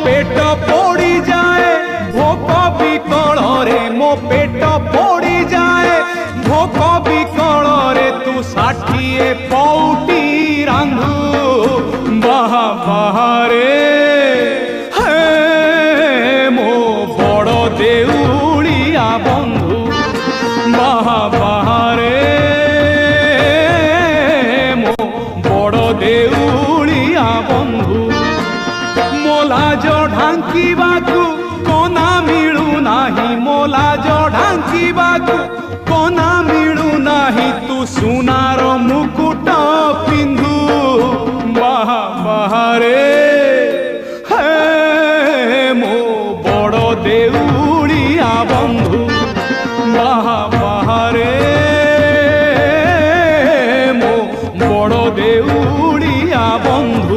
पेट पोड़ी जाए भोक विकल रे मो पेट पोड़ी जाए भोक विकल रे तू 60 पौटी रांधु बाहा बाहारे हे मो बड़ देउलिया बंधु बाहा बाहारे मो बड़ देउलिया बंधु मोलाज ढांकीबाकू कोना मिलू नाही मोलाज ढांकीबाकू कोना मिलू नाही तू सुनार मुकुट पिंधु बाहा बाहारे